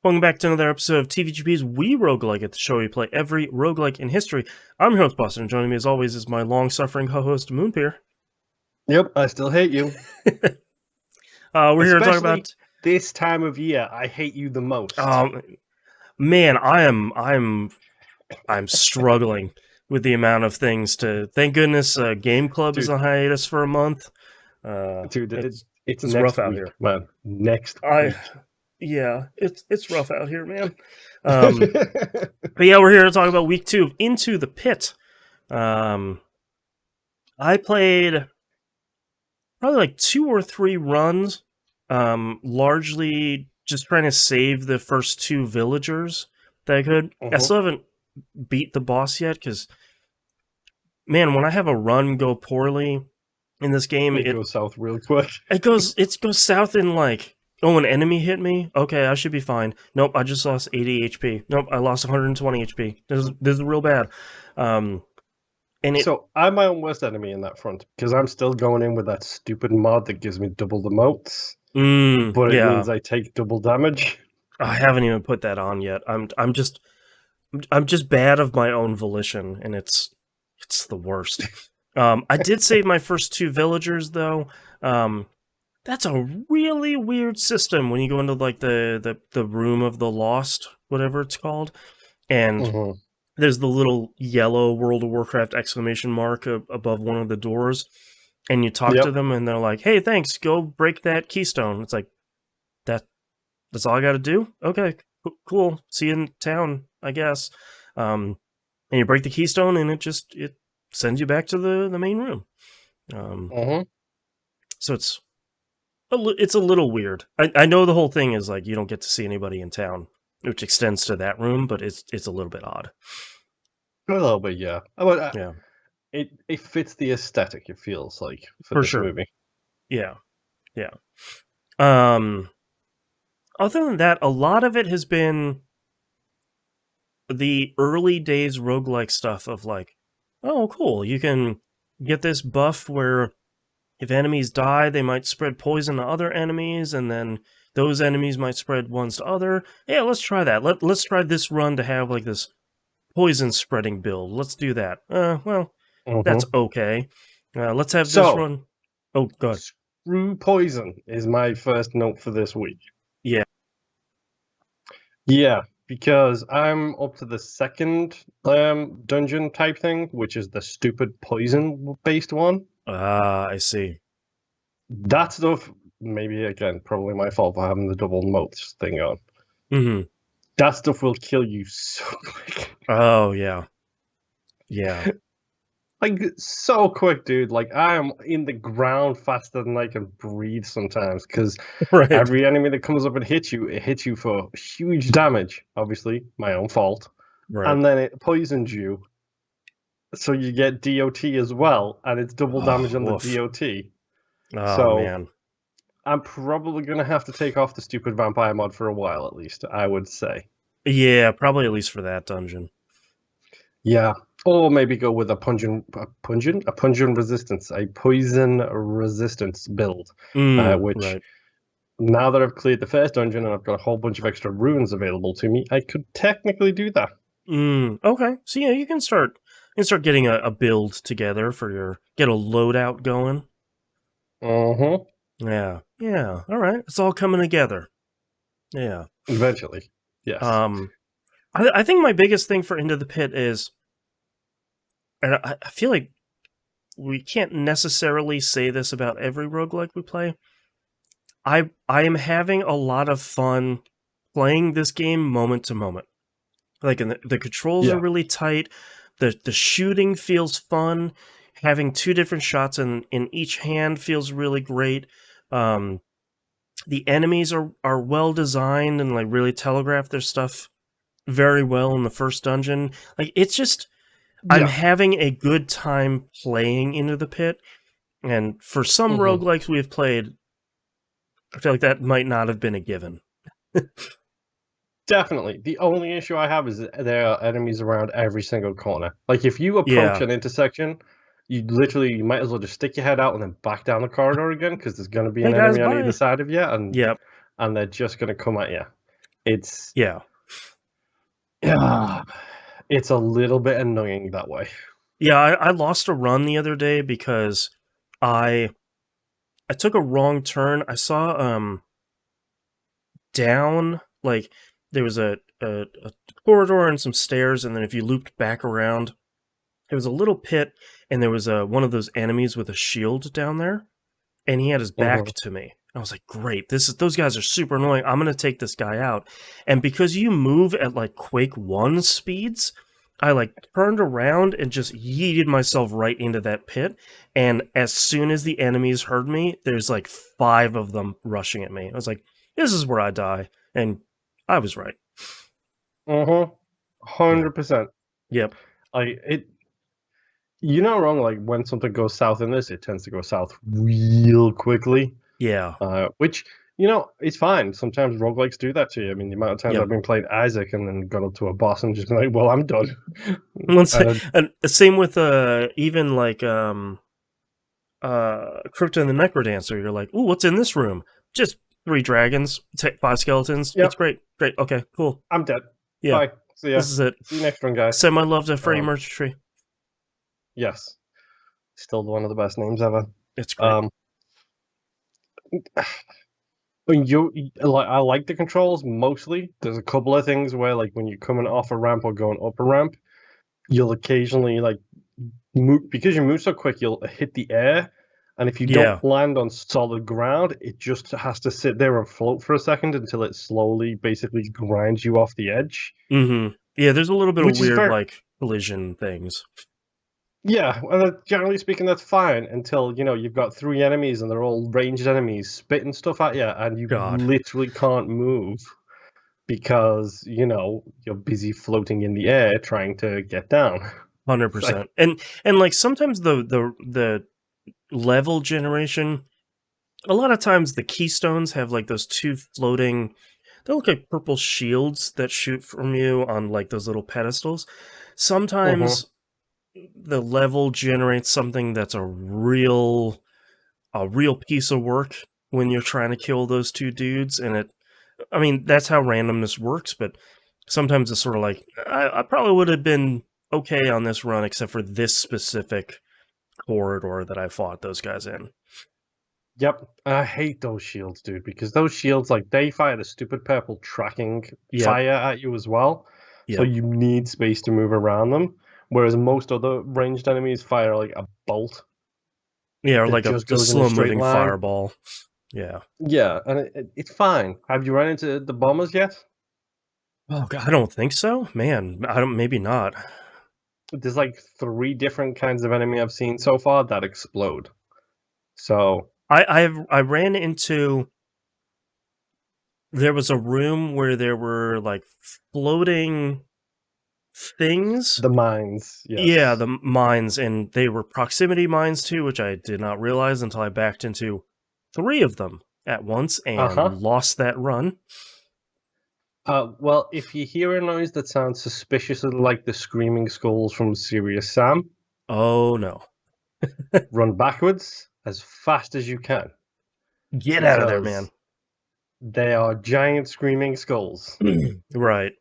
Welcome back to another episode of TVGP's We Roguelike, at the show we play every roguelike in history. I'm your host, Boston, and joining me as always is my long-suffering co-host, Moonpeer. Yep, I still hate you. We're here to talk Especially about this time of year. I hate you the most. Man, I'm struggling with the amount of things to. Thank goodness, Game Club is on hiatus for a month. Dude, it's next rough out week, here, man. Next week. Yeah, it's rough out here, man. But yeah, we're here to talk about week 2 of Into the Pit. I played probably like 2 or 3 runs, largely just trying to save the first 2 villagers that I could. I still haven't beat the boss yet, because, man, when I have a run go poorly in this game, it goes south real quick. It goes south in like, oh, an enemy hit me? Okay, I should be fine. Nope, I just lost 80 HP. Nope, I lost 120 HP. This is real bad. So I'm my own worst enemy in that front, because I'm still going in with that stupid mod that gives me double the motes. But it means I take double damage. I haven't even put that on yet. I'm just bad of my own volition, and it's the worst. I did save my first 2 villagers though. That's a really weird system when you go into like the room of the lost, whatever it's called, and there's the little yellow World of Warcraft exclamation mark above one of the doors, and you talk to them, and they're like, "Hey, thanks, go break that keystone." It's like, that's all I got to do? Okay, cool. See you in town, I guess. And you break the keystone, and it sends you back to the main room. So it's a little weird. I know the whole thing is like you don't get to see anybody in town, which extends to that room, but it's a little bit odd. A little bit, yeah. Yeah. It fits the aesthetic, it feels like, for this movie. Yeah. Other than that, a lot of it has been the early days roguelike stuff of like, oh, cool, you can get this buff where if enemies die, they might spread poison to other enemies, and then those enemies might spread ones to other. Yeah, let's try that. Let's try this run to have like this poison spreading build. Let's do that. That's okay. Let's have this run. Oh, God. Screw poison is my first note for this week. Yeah. Yeah, because I'm up to the second dungeon type thing, which is the stupid poison-based one. I see. That stuff, maybe, again, probably my fault for having the double motes thing on. That stuff will kill you so quick. Oh, yeah. Yeah. Like, so quick, dude. Like, I am in the ground faster than I can breathe sometimes, because every enemy that comes up and hits you, it hits you for huge damage. Obviously, my own fault. And then it poisons you, so you get DOT as well, and it's double damage on the DOT. Oh, man. I'm probably going to have to take off the stupid vampire mod for a while, at least, I would say. Yeah, probably at least for that dungeon. Yeah. Or maybe go with a poison resistance build, which, now that I've cleared the first dungeon and I've got a whole bunch of extra runes available to me, I could technically do that. Okay. So yeah, you can start getting a build together for get a loadout going. Yeah. All right, it's all coming together. Yeah. Eventually. Yes. I think my biggest thing for Into the Pit is, and I feel like we can't necessarily say this about every roguelike we play, I am having a lot of fun playing this game moment to moment. Like, the controls are really tight, the shooting feels fun, having 2 different shots in each hand feels really great. The enemies are well designed and like really telegraph their stuff very well in the first dungeon. Like, it's just, I'm having a good time playing Into the Pit, and for some roguelikes we have played, I feel like that might not have been a given. Definitely. The only issue I have is that there are enemies around every single corner. Like, if you approach an intersection, you might as well just stick your head out and then back down the corridor again, because there's going to be an enemy on either side of you, and they're just going to come at you. It's Yeah. it's a little bit annoying that way. Yeah, I lost a run the other day because I I took a wrong turn. I saw down like there was a corridor and some stairs, and then if you looped back around, there was a little pit, and there was a one of those enemies with a shield down there, and he had his back Mhm. to me. I was like, "Great, this is those guys are super annoying. I'm gonna take this guy out." And because you move at like Quake 1 speeds, I like turned around and just yeeted myself right into that pit. And as soon as the enemies heard me, there's like 5 of them rushing at me. I was like, "This is where I die." And I was right. Mhm. Yeah. 100%. Yep. Like it you're not wrong, like when something goes south in this, it tends to go south real quickly. Yeah. Which, it's fine. Sometimes roguelikes do that to you. I mean, the amount of times Yep. I've been playing Isaac and then got up to a boss and just been like, well, I'm done. And same with even like Crypto and the Necrodancer, you're like, ooh, what's in this room? Just 3 dragons, 5 skeletons. It's Yep, great. Great. Okay, cool. I'm dead. Yeah, Bye. See ya. this is it. See you next run, guys. Send my love to Freddie Um, Mercury. yes, still one of the best names ever. It's great. Um, when like, I like the controls mostly. There's a couple of things where, like, when you're coming off a ramp or going up a ramp, you'll occasionally like move because you move so quick. You'll hit the air, and if you don't Yeah. land on solid ground, it just has to sit there and float for a second until it slowly, basically, grinds you off the edge. Mm-hmm. Yeah, there's a little bit of Which is weird, very like, collision things. Yeah, well, generally speaking, that's fine until you've got 3 enemies and they're all ranged enemies spitting stuff at you, and you God. literally can't move because you're busy floating in the air trying to get down. It's like, 100%. And like sometimes the level generation, a lot of times the keystones have like those 2 floating, they look like purple shields that shoot from you on like those little pedestals. mhm. Sometimes the level generates something that's a real piece of work when you're trying to kill those 2 dudes, and I mean, that's how randomness works, but sometimes it's sort of like, I probably would have been okay on this run except for this specific corridor that I fought those guys in. Yep, and I hate those shields, dude, because those shields, like, they fire the stupid purple tracking Yep, fire at you as well, so yep. you need space to move around them. Whereas most other ranged enemies fire like a bolt Yeah, or that like a just just goes in a slow straight moving line. fireball. Yeah. Yeah, and it's fine. Have you run into the bombers yet? Oh god, I don't think so. Man, I don't. Maybe not. There's like 3 different kinds of enemy I've seen so far that explode. So, I ran into. There was a room where there were like floating things. the mines, Yeah, yes. the mines, and they were proximity mines too, which I did not realize until I backed into 3 of them at once and Uh-huh. lost that run. Well, if you hear a noise that sounds suspiciously like the screaming skulls from Serious Sam, Oh no. run backwards as fast as you can Get out of there, man. because they are giant screaming skulls Right,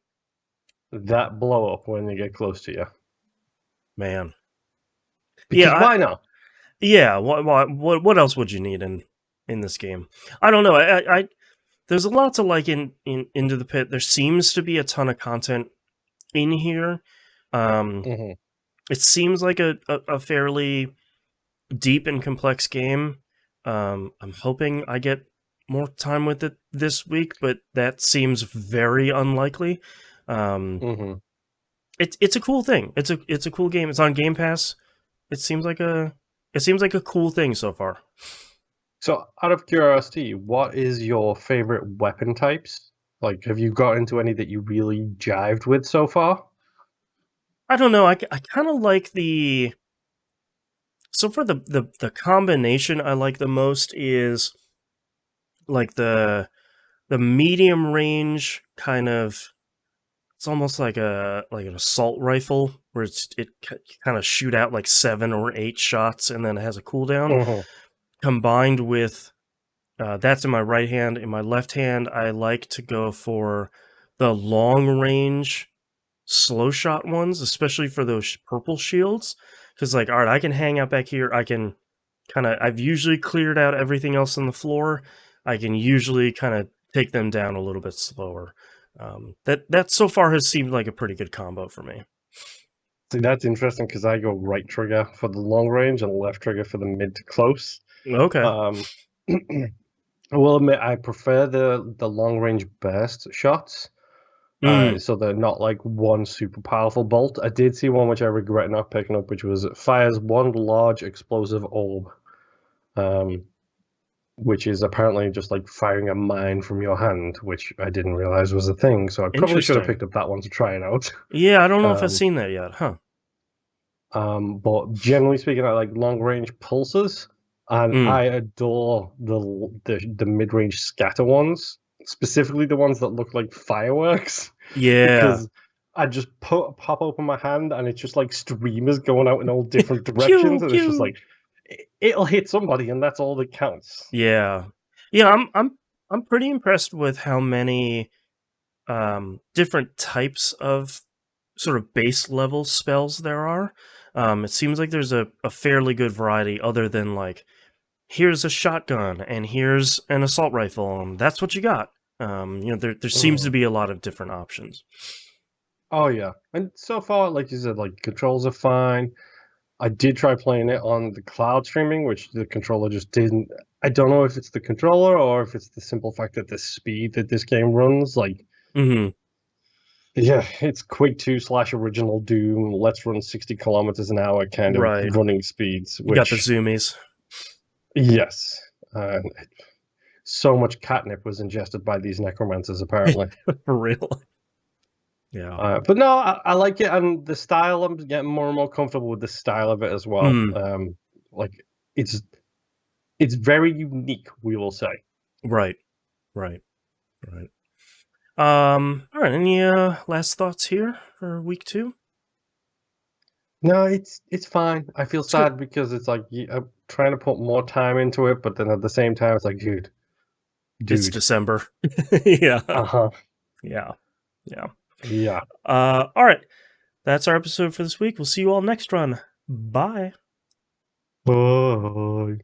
that blow up when they get close to you. man. Yeah, Because why not? yeah. What else would you need in this game? I don't know. I there's a lot to like in Into the Pit. There seems to be a ton of content in here. Um, Hmm. it seems like a fairly deep and complex game. I'm hoping I get more time with it this week, but that seems very unlikely. Um, Hmm. it's a cool thing. It's a cool game. It's on Game Pass. It seems like a cool thing so far. So, out of curiosity, what is your favorite weapon types? Like, have you got into any that you really jived with so far? I don't know. I kind of like the so for the combination I like the most is like the medium range kind of. It's almost like an assault rifle where it kind of shoot out like 7 or 8 shots and then it has a cooldown. Hmm. Combined with that's in my right hand. In my left hand, I like to go for. the long range slow shot ones, especially for those purple shields. Because like, all right, I can hang out back here. I can I've usually cleared out everything else on the floor. I can usually kind of take them down a little bit slower. That so far has seemed like a pretty good combo for me. See, that's interesting because I go right trigger for the long range and left trigger for the mid to close. Okay. I will admit I prefer the long range burst shots. So they're not like one super powerful bolt. I did see one which I regret not picking up, which was it fires one large explosive orb, which is apparently just like firing a mine from your hand, which I didn't realize was a thing. So I probably should have Interesting. picked up that one to try it out. Yeah, I don't know if I've seen that yet, huh? But generally speaking, I like long range pulses, and I adore the mid range scatter ones, specifically the ones that look like fireworks, Yeah. because I just pop open my hand and it's just like streamers going out in all different Pew directions, and it's just pew. like it'll hit somebody, and that's all that counts. Yeah. Yeah, I'm pretty impressed with how many different types of sort of base level spells there are. It seems like there's a fairly good variety other than like here's a shotgun and here's an assault rifle and that's what you got. There seems to be a lot of different options. Oh yeah, and so far, like you said, like controls are fine. I did try playing it on the cloud streaming, which the controller just didn't. I don't know if it's the controller or if it's the simple fact that the speed that this game runs, like, yeah, it's Quake 2 / original Doom. Let's run 60 kilometers an hour kind of Right. running speeds. You got the Which, zoomies. yes, so much catnip was ingested by these necromancers apparently. For real. Yeah. But no, I like it, and the style. I'm getting more and more comfortable with the style of it as well. Like it's very unique, we will say. Right. Right. Right. All right. Any last thoughts here for week 2? No, it's fine. I feel It's good. sad because it's like I'm trying to put more time into it, but then at the same time, it's like, It's dude. December. Yeah. Uh-huh. Yeah. Yeah. Yeah. All right. That's our episode for this week. We'll see you all next run. Bye. Bye.